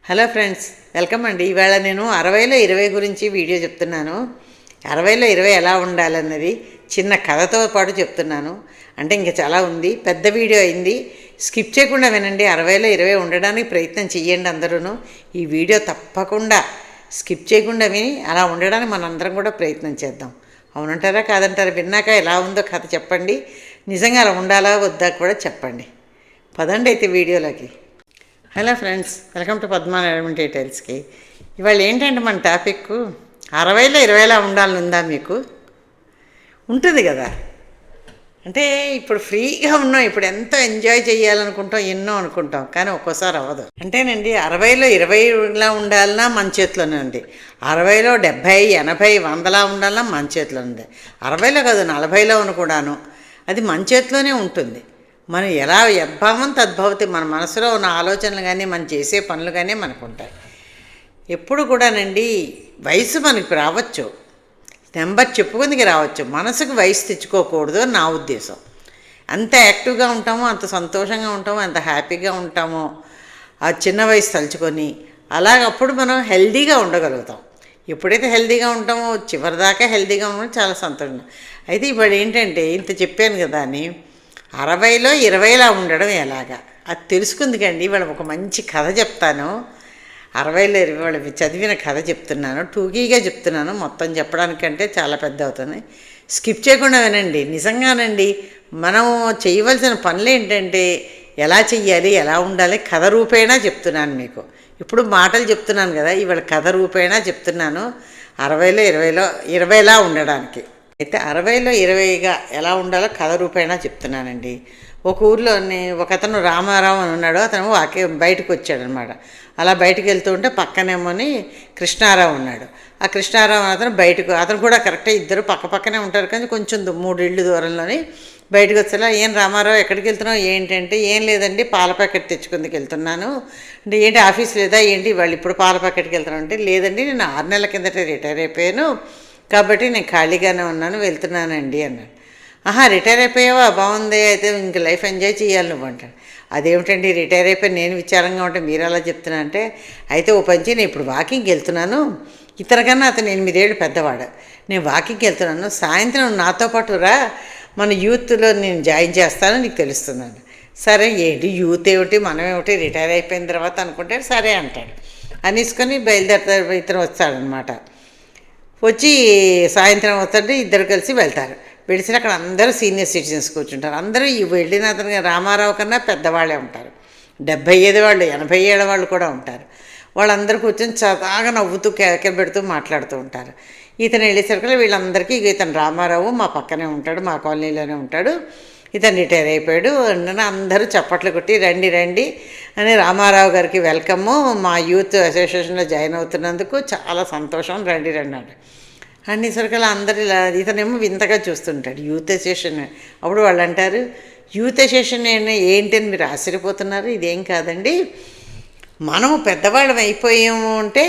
Hello friends, welcome అండి. ఇవాళ నేను 60లో 20 గురించి వీడియో చెప్తున్నాను. 60లో 20 ఎలా ఉండాలన్నది చిన్న కథతో పాటు చెప్తున్నాను. అంటే ఇంకా చాలా ఉంది, పెద్ద వీడియో అయింది. స్కిప్ చేయకుండా వినండి. 60లో 20 ఉండడానికి ప్రయత్నం చేయండి అందరూ. ఈ వీడియో తప్పకుండా స్కిప్ చేయకుండా విని అలా ఉండడానికి మనందరం కూడా ప్రయత్నం చేద్దాం. అవునంటారా కాదంటారా? విన్నాక ఎలా ఉందో కథ చెప్పండి. నిజంగా అలా ఉండాలా వద్దా కూడా చెప్పండి. పదండి అయితే వీడియోలోకి. Hello friends, welcome to Padma element డీటెయిల్స్కి. ఇవాళ ఏంటంటే మన టాపిక్ 60లో 20లా ఉండాలని ఉందా మీకు? ఉంటుంది కదా. అంటే ఇప్పుడు ఫ్రీగా ఉన్నాం, ఇప్పుడు ఎంతో ఎంజాయ్ చేయాలనుకుంటాం, ఎన్నో అనుకుంటాం, కానీ ఒక్కోసారి అవ్వదు. అంటేనండి 60లో 20లా ఉండాలన్నా మన చేతిలోనే ఉంది. 60లో 70, 80, 100లా ఉండాలన్నా మన చేతిలో ఉంది. 60లో కాదు 40లో కూడాను అది మన చేతిలోనే ఉంటుంది. మనం ఎలా యద్భావం తద్భవతి, మన మనసులో ఉన్న ఆలోచనలు కానీ మనం చేసే పనులు కానీ మనకు ఉంటాయి. ఎప్పుడు కూడానండి వయసు మనకి రావచ్చు, నెంబర్ చెప్పుకుందికి రావచ్చు, మనసుకు వయసు తెచ్చుకోకూడదు నా ఉద్దేశం. అంత యాక్టివ్గా ఉంటామో, అంత సంతోషంగా ఉంటామో, అంత హ్యాపీగా ఉంటామో ఆ చిన్న వయసు తలుచుకొని, అలాగప్పుడు మనం హెల్దీగా ఉండగలుగుతాం. ఎప్పుడైతే హెల్దీగా ఉంటామో చివరిదాకా హెల్దీగా ఉండడం చాలా సంతోషం. అయితే ఇప్పుడు ఏంటంటే ఇంత చెప్పాను కదా అని 60లో 20లా ఉండడం ఎలాగా అది తెలుసుకుంది కండి. ఇవాళ ఒక మంచి కథ చెప్తాను. 60లో 20 వాళ్ళు చదివిన కథ చెప్తున్నాను, టూకీగా చెప్తున్నాను. మొత్తం చెప్పడానికంటే చాలా పెద్ద అవుతుంది. స్కిప్ చేయకుండా వినండి. నిజంగానండి మనం చేయవలసిన పనులు ఏంటంటే ఎలా చెయ్యాలి, ఎలా ఉండాలి కథ రూపేణా చెప్తున్నాను మీకు. ఇప్పుడు మాటలు చెప్తున్నాను కదా, ఇవాళ కథ రూపేణా చెప్తున్నాను 60లో 20లా ఉండడానికి. అయితే 60లో 20గా ఎలా ఉండాలో కథ రూపేణా చెప్తున్నానండి. ఒక ఊర్లోని ఒక అతను రామారావు అని ఉన్నాడు. అతను బయటకు వచ్చాడనమాట. అలా బయటకు వెళ్తూ ఉంటే పక్కనేమోని కృష్ణారావు ఉన్నాడు. ఆ కృష్ణారావు అతను అతను కూడా కరెక్టే, ఇద్దరు పక్క పక్కనే ఉంటారు, కానీ కొంచెం 3 ఇళ్ళు దూరంలోని బయటకు వచ్చేలా, ఏం రామారావు ఎక్కడికి వెళ్తున్నావు ఏంటంటే, ఏం లేదండి పాల ప్యాకెట్ తెచ్చుకుందుకు వెళ్తున్నాను అంటే, ఏంటి ఆఫీస్ లేదా ఏంటి వాళ్ళు ఇప్పుడు పాల ప్యాకెట్కి వెళ్తున్నాను అంటే, లేదండి నేను 6 నెలల కిందట రిటైర్ అయిపోయాను కాబట్టి నేను ఖాళీగానే ఉన్నాను, వెళ్తున్నానండి అన్నాడు. ఆహా, రిటైర్ అయిపోయావా, బాగుంది, అయితే ఇంక లైఫ్ ఎంజాయ్ చేయాలి నువ్వు అంటాడు. అదేమిటండి రిటైర్ అయిపోయి నేను విచారంగా ఉంటే మీరు అలా చెప్తున్నా అంటే, అయితే ఓ పంచి నేను ఇప్పుడు వాకింగ్కి వెళ్తున్నాను, ఇతనికన్నా అతను 8 ఏళ్ళు పెద్దవాడు, నేను వాకింగ్కి వెళ్తున్నాను, సాయంత్రం నాతో పాటు రా, మన యూత్లో నేను జాయిన్ చేస్తాను, నీకు తెలుస్తున్నాను. సరే ఏంటి యూత్ ఏమిటి మనం ఏమిటి రిటైర్ అయిపోయిన తర్వాత అనుకుంటే సరే అంటాడు. అనేసుకొని బయలుదేరుతాడు. ఇతను వస్తాడనమాట. వచ్చి సాయంత్రం వస్తుంటే ఇద్దరు కలిసి వెళ్తారు. వెళితే అక్కడ అందరూ సీనియర్ సిటిజన్స్ కూర్చుంటారు. అందరూ ఈ వెళ్ళిన అతను రామారావు కన్నా పెద్దవాళ్ళే ఉంటారు. 75 వాళ్ళు, 87 వాళ్ళు కూడా ఉంటారు. వాళ్ళందరూ కూర్చొని చదాగా నవ్వుతూ కేకలు పెడుతూ మాట్లాడుతూ ఉంటారు. ఇతను వెళ్ళేసరికి వీళ్ళందరికీ ఇతను రామారావు మా పక్కనే ఉంటాడు, మా కాలనీలోనే ఉంటాడు, ఇతను రిటైర్ అయిపోయాడు అని అందరూ చప్పట్లు కొట్టి రండి రండి అని, రామారావు గారికి వెల్కమ్, మా యూత్ అసోసియేషన్లో జాయిన్ అవుతున్నందుకు చాలా సంతోషం, రండి రండి అంటే అనేసరికి అందరు ఇలా ఇతనేమో వింతగా చూస్తుంటాడు. Youth association. అప్పుడు వాళ్ళు అంటారు, యూత్ అసోసియేషన్ ఏంటని మీరు ఆశ్చర్యపోతున్నారు, ఇదేం కాదండి, మనము పెద్దవాళ్ళం అయిపోయాము అంటే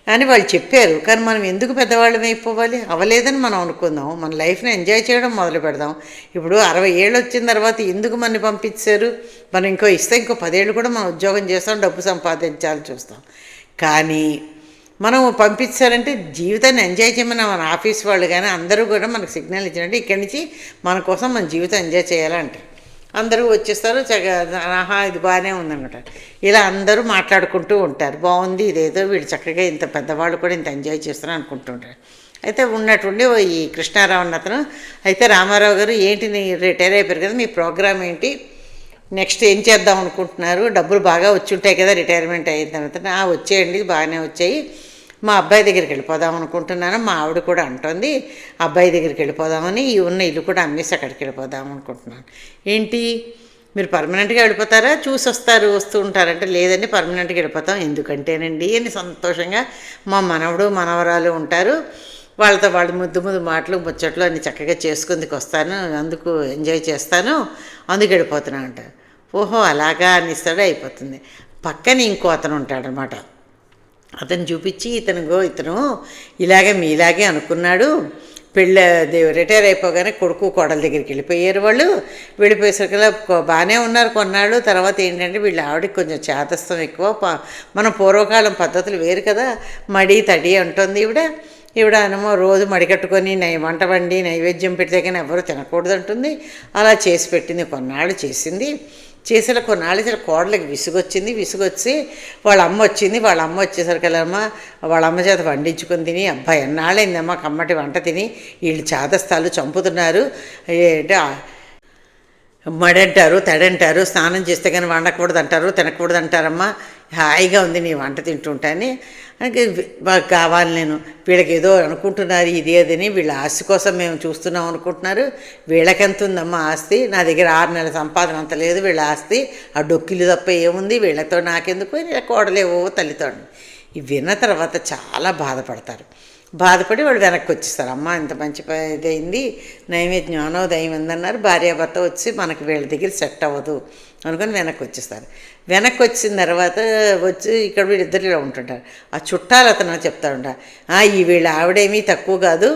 అని వాళ్ళు చెప్పారు, కానీ మనం ఎందుకు పెద్దవాళ్ళం అయిపోవాలి, అవ్వలేదని మనం అనుకుందాం, మన లైఫ్ని ఎంజాయ్ చేయడం మొదలు పెడదాం. ఇప్పుడు 60 ఏళ్ళు వచ్చిన తర్వాత ఎందుకు మనని పంపించారు, మనం ఇంకో ఇస్తే ఇంకో 10 ఏళ్ళు కూడా మనం ఉద్యోగం చేస్తాం, డబ్బు సంపాదించాలని చూస్తాం. కానీ మనం పంపించారంటే జీవితాన్ని ఎంజాయ్ చేయమని మన ఆఫీస్ వాళ్ళు కానీ అందరూ కూడా మనకు సిగ్నల్ ఇచ్చినట్టు ఇక్కడి నుంచి మన కోసం మన జీవితం ఎంజాయ్ చేయాలంటే అందరూ వచ్చేస్తారు. ఆహా ఇది బాగానే ఉందన్నమాట. ఇలా అందరూ మాట్లాడుకుంటూ ఉంటారు, బాగుంది ఇదేదో వీళ్ళు చక్కగా ఇంత పెద్దవాళ్ళు కూడా ఇంత ఎంజాయ్ చేస్తారు అనుకుంటుంటారు. అయితే ఉన్నట్టుండి ఈ కృష్ణారావు అన్న అతను, అయితే రామారావు గారు ఏంటి రిటైర్ అయిపోయారు కదా, మీ ప్రోగ్రామ్ ఏంటి, నెక్స్ట్ ఏం చేద్దాం అనుకుంటున్నారు, డబ్బులు బాగా వచ్చి ఉంటాయి కదా రిటైర్మెంట్ అయిన తర్వాత. వచ్చేయండి బాగానే వచ్చాయి, మా అబ్బాయి దగ్గరికి వెళ్ళిపోదాం అనుకుంటున్నాను, మా ఆవిడ కూడా అంటుంది అబ్బాయి దగ్గరికి వెళ్ళిపోదామని, ఉన్న ఇల్లు కూడా అమ్మేసి అక్కడికి వెళ్ళిపోదాం అనుకుంటున్నాను. ఏంటి మీరు పర్మనెంట్గా వెళ్ళిపోతారా, చూసి వస్తూ ఉంటారంటే, లేదండి పర్మనెంట్గా వెళ్ళిపోతాం. ఎందుకంటేనండి అని సంతోషంగా మా మనవడు మనవరాలు ఉంటారు, వాళ్ళతో వాళ్ళు ముద్దు మాటలు ముచ్చట్లు అన్ని చక్కగా చేసుకుందుకు వస్తాను, అందుకు ఎంజాయ్ చేస్తాను, అందుకు వెళ్ళిపోతున్నాను అంట. ఓహో అలాగా అనిస్తాడు, అయిపోతుంది. పక్కన ఇంకో అతను ఉంటాడనమాట. అతను చూపించి ఇతను ఇలాగే మీలాగే అనుకున్నాడు, రిటైర్ అయిపోగానే కొడుకు కోడల దగ్గరికి వెళ్ళిపోయారు వాళ్ళు. వెళ్ళిపోయేసరికల్లా బాగానే ఉన్నారు కొన్నాళ్ళు. తర్వాత ఏంటంటే వీళ్ళ ఆవిడకి కొంచెం చేతస్థం ఎక్కువ. మన పూర్వకాలం పద్ధతులు వేరు కదా, మడి తడి అంటుంది ఈవిడ ఏమో రోజు మడికట్టుకొని వంట వండి నైవేద్యం పెడితే కానీ ఎవరు తినకూడదు అంటుంది. అలా చేసి పెట్టింది, కొన్నాళ్ళు చేసింది. చేసిన కొన్నాళ్ళు కోడలకి విసుగొచ్చి వాళ్ళ అమ్మ వచ్చేసరికల్లమ్మ వాళ్ళ అమ్మ చేత వండించుకొని తిని, అబ్బాయి ఎన్నాళ్ళైందమ్మా కమ్మటి వంట తిని, వీళ్ళు చాదస్తాలు చంపుతున్నారు, మడంటారు తడంటారు, స్నానం చేస్తే కానీ వండకూడదు అంటారు, తినకూడదు అంటారమ్మా, హాయిగా ఉంది నీ వంట తింటుంటాని మాకు కావాలి. వీళ్ళకి ఏదో అనుకుంటున్నారు ఇది అదని, వీళ్ళ ఆస్తి కోసం మేము చూస్తున్నాం అనుకుంటున్నారు. వీళ్ళకెంత ఉందమ్మా ఆస్తి, నా దగ్గర 6 నెలల సంపాదన అంత లేదు, వీళ్ళ ఆస్తి ఆ డొక్కిలు తప్ప ఏముంది, వీళ్ళతో నాకెందుకు, కోడలేవో తల్లితో. ఇవి విన్న తర్వాత చాలా బాధపడి వాళ్ళు వెనక్కి వచ్చేస్తారు. అమ్మ ఇంత మంచి ఇదైంది, జ్ఞానోదయం ఉందన్నారు, భార్యాభర్త వచ్చి మనకి వీళ్ళ దగ్గర సెట్ అవ్వదు అనుకొని వెనక్కి వచ్చేస్తారు. వెనక్కి వచ్చిన తర్వాత ఇక్కడ వీళ్ళిద్దరు ఇలా ఉంటుంటారు. ఆ చుట్టాలు అతను చెప్తాడు, ఈ వీళ్ళ ఆవిడేమీ తక్కువ కాదు,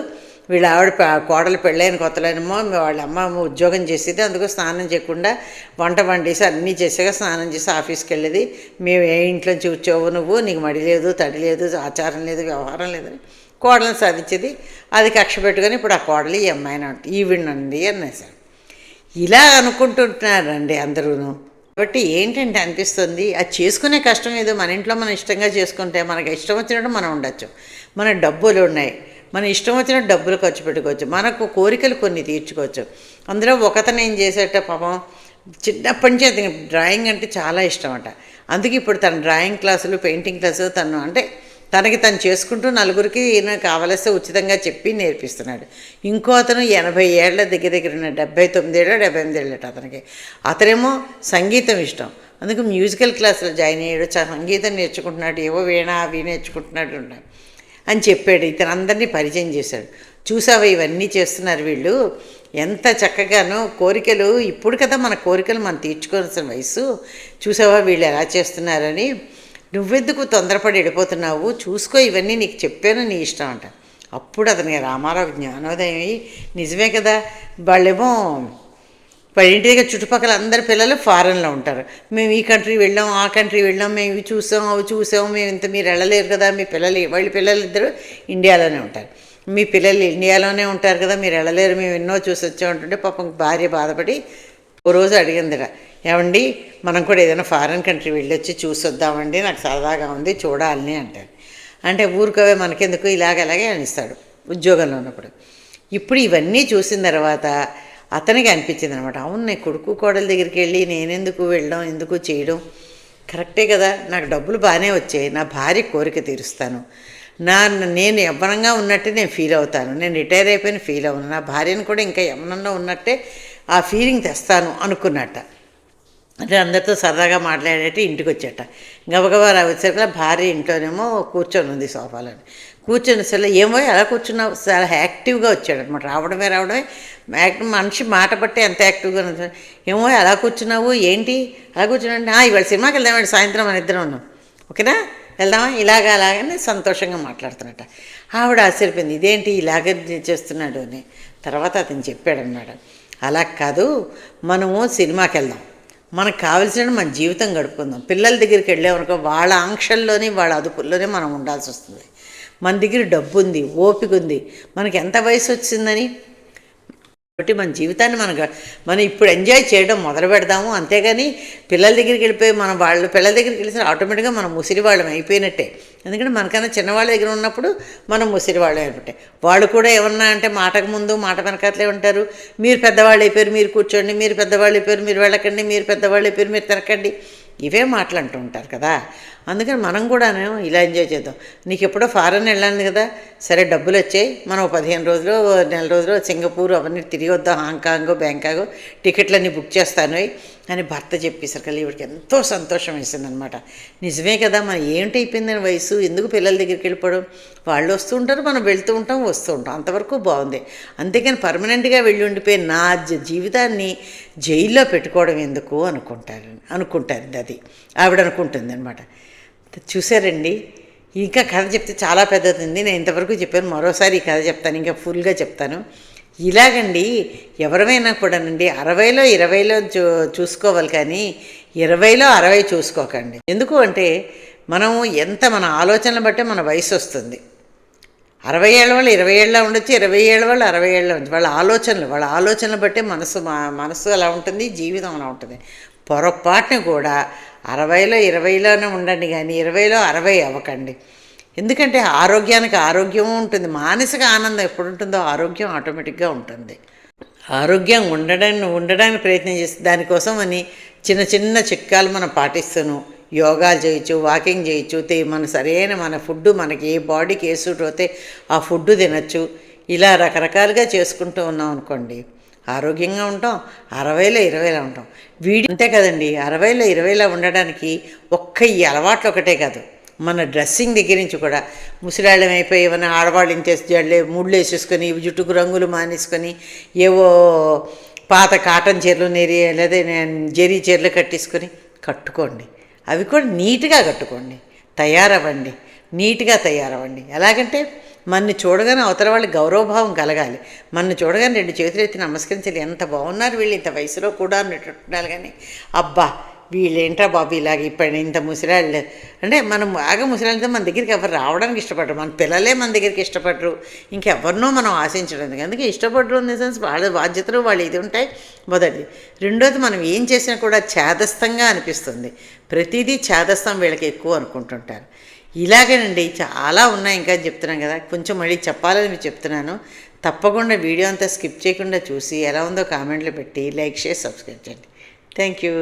వీళ్ళ ఆవిడ కోడలు పెళ్ళైన కొత్తలోనేమో వాళ్ళ అమ్మ ఉద్యోగం చేసేది, అందుకు స్నానం చేయకుండా వంట వండేసి అన్నీ చేసాక స్నానం చేసి ఆఫీస్కి వెళ్ళేది. మేము ఏ ఇంట్లో చూచావు నువ్వు, నీకు మడి లేదు తడి లేదు ఆచారం లేదు వ్యవహారం లేదని కోడలను సాధించేది. అది కక్ష పెట్టుకొని ఇప్పుడు ఆ కోడలు ఈ అమ్మాయిని ఈవిడండి అనేసారు. ఇలా అనుకుంటుంటున్నారండి అందరూను. కాబట్టి ఏంటంటే అనిపిస్తుంది, అది చేసుకునే కష్టం ఏదో మన ఇంట్లో మనం ఇష్టంగా చేసుకుంటే మనకి ఇష్టం వచ్చినట్టు మనం ఉండొచ్చు. మన డబ్బులు ఉన్నాయి, మన ఇష్టం వచ్చినట్టు డబ్బులు ఖర్చు పెట్టుకోవచ్చు, మనకు కోరికలు కొన్ని తీర్చుకోవచ్చు. అందులో ఒకతను ఏం చేసేట పాపం చిన్నప్పటి నుంచి అతనికి డ్రాయింగ్ అంటే చాలా ఇష్టం అట. అందుకే ఇప్పుడు తన డ్రాయింగ్ క్లాసులు పెయింటింగ్ క్లాసులు తనకి తను చేసుకుంటూ నలుగురికి కావలస్తే ఉచితంగా చెప్పి నేర్పిస్తున్నాడు. ఇంకో అతను 80 ఏళ్ళ దగ్గర ఉన్న 79 ఏళ్ళ 78 ఏళ్ళట అతనికి. అతనేమో సంగీతం ఇష్టం, అందుకు మ్యూజికల్ క్లాసులో జాయిన్ అయ్యాడు, సంగీతం నేర్చుకుంటున్నాడు, ఏవో అవి నేర్చుకుంటున్నాడు అని చెప్పాడు. ఇతను అందరినీ పరిచయం చేశాడు. చూసావా ఇవన్నీ చేస్తున్నారు వీళ్ళు, ఎంత చక్కగానో కోరికలు, ఇప్పుడు కదా మన కోరికలు మనం తీర్చుకోవాల్సిన వయసు, చూసావా వీళ్ళు ఎలా చేస్తున్నారని, నువ్వెందుకు తొందరపడి వెళ్ళిపోతున్నావు, చూసుకో ఇవన్నీ నీకు చెప్పాను, నీ ఇష్టం అంట. అప్పుడు అతనికి రామారావు జ్ఞానోదయం అయ్యి, నిజమే కదా, వాళ్ళేమో ఇంటి దగ్గర చుట్టుపక్కల అందరి పిల్లలు ఫారెన్లో ఉంటారు, మేము ఈ కంట్రీ వెళ్ళాం ఆ కంట్రీ వెళ్ళాం, మేము ఇవి చూసాం అవి చూసాం, మేము ఇంత మీరు వెళ్ళలేరు కదా, మీ వాళ్ళ పిల్లలు ఇద్దరు ఇండియాలోనే ఉంటారు, మీ పిల్లలు ఇండియాలోనే ఉంటారు కదా, మీరు వెళ్ళలేరు, మేము ఎన్నో చూసి వచ్చామంటుంటే పాపం భార్య బాధపడి ఓ రోజు అడిగిందిట, ఏమండి మనం కూడా ఏదైనా ఫారెన్ కంట్రీ వెళ్ళొచ్చి చూసి వద్దామండి, నాకు సరదాగా ఉంది చూడాలని అంటారు. అంటే ఊరుకోవే మనకెందుకు ఇలాగే అనిస్తాడు ఉద్యోగంలో ఉన్నప్పుడు. ఇప్పుడు ఇవన్నీ చూసిన తర్వాత అతనికి అనిపించింది అనమాట, అవును నేను కొడుకు కోడల దగ్గరికి వెళ్ళి నేనెందుకు వెళ్ళడం, ఎందుకు చేయడం, కరెక్టే కదా, నాకు డబ్బులు బాగానే వచ్చాయి, నా భార్య కోరిక తీరుస్తాను, నేను యవ్వనంగా ఉన్నట్టే నేను ఫీల్ అవుతాను, నేను రిటైర్ అయిపోయిన ఫీల్ అవును, నా భార్యను కూడా ఇంకా యవ్వనంలో ఉన్నట్టే ఆ ఫీలింగ్ తెస్తాను అనుకున్నట్ట. అంటే అందరితో సరదాగా మాట్లాడేటి ఇంటికి వచ్చేట. గబగబా వచ్చేసరికి భార్య ఇంట్లోనేమో కూర్చొని ఉంది సోఫాలో. కూర్చొని అసలు ఏమో ఎలా కూర్చున్నావు, చాలా యాక్టివ్గా వచ్చాడు అనమాట. రావడమే మనిషి మాట బట్టి ఎంత యాక్టివ్గా ఉంది. ఏమో ఎలా కూర్చున్నావు, ఏంటి అలా కూర్చున్నాంటే, ఇవాళ సినిమాకి వెళ్దామండి, సాయంత్రం మన ఇద్దరం ఉన్నాం, ఓకేనా వెళ్దామా, అలాగని సంతోషంగా మాట్లాడుతున్నట్ట. ఆవిడ ఆశ్చర్యపోయింది, ఇదేంటి ఇలాగ చేస్తున్నాడు అని. తర్వాత అతను చెప్పాడన్నమాట, అలా కాదు, మనము సినిమాకి వెళ్దాం, మనకు కావాల్సిన మన జీవితం గడుపుకుందాం, పిల్లల దగ్గరికి వెళ్ళామనుకో వాళ్ళ ఆంక్షల్లోనే వాళ్ళ అదుపుల్లోనే మనం ఉండాల్సి వస్తుంది, మన దగ్గర డబ్బు ఉంది, ఓపిక ఉంది, మనకి ఎంత వయసు వచ్చిందని కాబట్టి మన జీవితాన్ని మనం ఇప్పుడు ఎంజాయ్ చేయడం మొదలు పెడదాము. అంతేగాని పిల్లల దగ్గరికి వెళ్ళిపోయి పిల్లల దగ్గరికి వెళ్ళిన ఆటోమేటిక్గా మనం ముసిరి వాళ్ళం అయిపోయినట్టే. ఎందుకంటే మనకన్నా చిన్నవాళ్ళ దగ్గర ఉన్నప్పుడు మనం ముసిరి వాళ్ళం అయిపోతే, వాళ్ళు కూడా ఏమన్నా అంటే మాటకు ముందు మాట వెనకాతలే ఉంటారు, మీరు పెద్దవాళ్ళు అయిపోయారు మీరు కూర్చోండి, మీరు పెద్దవాళ్ళు అయిపోయారు మీరు వెళ్ళకండి, మీరు పెద్దవాళ్ళు అయిపోయారు మీరు తినకండి, ఇవే మాటలు అంటూ ఉంటారు కదా. అందుకని మనం కూడాను ఇలా ఎంజాయ్ చేద్దాం. నీకు ఎప్పుడో ఫారెన్ వెళ్ళాను కదా, సరే డబ్బులు వచ్చాయి, మనం 15 రోజులు నెల రోజులు సింగపూర్ అవన్నీ తిరిగి వద్దాం, హాంకాంగ్ బ్యాంకాక్ టికెట్లన్నీ బుక్ చేస్తాను అని భర్త చెప్పేసరికి ఈవిడికి ఎంతో సంతోషం వేసిందనమాట. నిజమే కదా, మనం ఏంటైపోయిందని వయసు, ఎందుకు పిల్లల దగ్గరికి వెళ్ళిపోవడం, వాళ్ళు వస్తూ ఉంటారు మనం వెళ్తూ ఉంటాం వస్తూ ఉంటాం, అంతవరకు బాగుంది. అంతేకాని పర్మనెంట్గా వెళ్ళి ఉండిపోయి నా జీవితాన్ని జైల్లో పెట్టుకోవడం ఎందుకు అనుకుంటారు అది ఆవిడ అనుకుంటుంది అనమాట. చూసారండి, ఇంకా కథ చెప్తే చాలా పెద్దది ఉంది. నేను ఇంతవరకు చెప్పాను, మరోసారి ఈ కథ చెప్తాను, ఇంకా ఫుల్గా చెప్తాను. ఇలాగండి ఎవరమైనా కూడానండి 60లో 20లో చూసుకోవాలి, కానీ 20లో 60 చూసుకోకండి. ఎందుకు అంటే మనం ఎంత మన ఆలోచనలు బట్టే మన వయసు వస్తుంది. 60 ఏళ్ళ వాళ్ళు 20 ఏళ్ళ ఉండొచ్చు, 20 ఏళ్ళ వాళ్ళు 60 ఏళ్ళ ఉండొచ్చు. వాళ్ళ ఆలోచనలు బట్టే మనసు అలా ఉంటుంది, జీవితం అలా ఉంటుంది. పొరపాటుని కూడా 60లో 20లోనే ఉండండి, కానీ 20లో 60 అవ్వకండి. ఎందుకంటే ఆరోగ్యానికి ఆరోగ్యము ఉంటుంది, మానసిక ఆనందం ఎప్పుడు ఉంటుందో ఆరోగ్యం ఆటోమేటిక్గా ఉంటుంది. ఆరోగ్యం ఉండడానికి ప్రయత్నం చేస్తే దానికోసం అని చిన్న చిన్న చిట్కాలు మనం పాటిస్తాను. యోగాలు చేయొచ్చు, వాకింగ్ చేయొచ్చు, మన సరైన మన ఫుడ్, మనకి ఏ బాడీకి ఏ సూట్ అవుతే ఆ ఫుడ్ తినచ్చు. ఇలా రకరకాలుగా చేసుకుంటూ ఉన్నాం అనుకోండి, ఆరోగ్యంగా ఉంటాం, 60లో 20లో ఉంటాం. అంతే కదండి. 60లో 20లో ఉండడానికి ఈ అలవాట్లు ఒకటే కాదు, మన డ్రెస్సింగ్ దగ్గర నుంచి కూడా ముసిరాళ్ళం అయిపోయి ఏమైనా ఆడవాళ్ళు ఇంతేసి జడలే ముళ్ళు వేసేసుకొని జుట్టుకు రంగులు మానేసుకొని ఏవో పాత కాటన్ చీరలు లేదా జరీ చీరలు కట్టుకోండి. అవి కూడా నీట్గా కట్టుకోండి, నీట్గా తయారవ్వండి. ఎలాగంటే మనని చూడగానే అవతల వాళ్ళకి గౌరవభావం కలగాలి. మనని చూడగానే 2 చేతులు ఎత్తి నమస్కరించాలి, ఎంత బాగున్నారు వీళ్ళు ఇంత వయసులో కూడా అన్నట్టుండాలి. కానీ అబ్బా వీళ్ళేంట్రా బాబు ఇలాగ ఇప్పుడు ఇంత ముసిరాళ్ళు అంటే మనం బాగా ముసిరాళ్ళతో మన దగ్గరికి ఎవరు రావడానికి ఇష్టపడరు, మన పిల్లలే మన దగ్గరికి ఇష్టపడరు, ఇంకెవరినో మనం ఆశించడం. అందుకే ఇష్టపడరు ఇన్ ద సెన్స్ వాళ్ళ బాధ్యతలు వాళ్ళు ఇది ఉంటాయి. మొదటిది. రెండోది, మనం ఏం చేసినా కూడా ఛాదస్థంగా అనిపిస్తుంది. ప్రతిదీ ఛాదస్థం వీళ్ళకి ఎక్కువ అనుకుంటుంటారు. ఇలాగేనండి చాలా ఉన్నాయి, ఇంకా చెప్తున్నాను కదా, కొంచెం మళ్ళీ చెప్పాలని మీరు చెప్తున్నాను. తప్పకుండా వీడియో అంతా స్కిప్ చేయకుండా చూసి ఎలా ఉందో కామెంట్లు పెట్టి లైక్, షేర్, సబ్స్క్రైబ్ చేయండి. Thank you.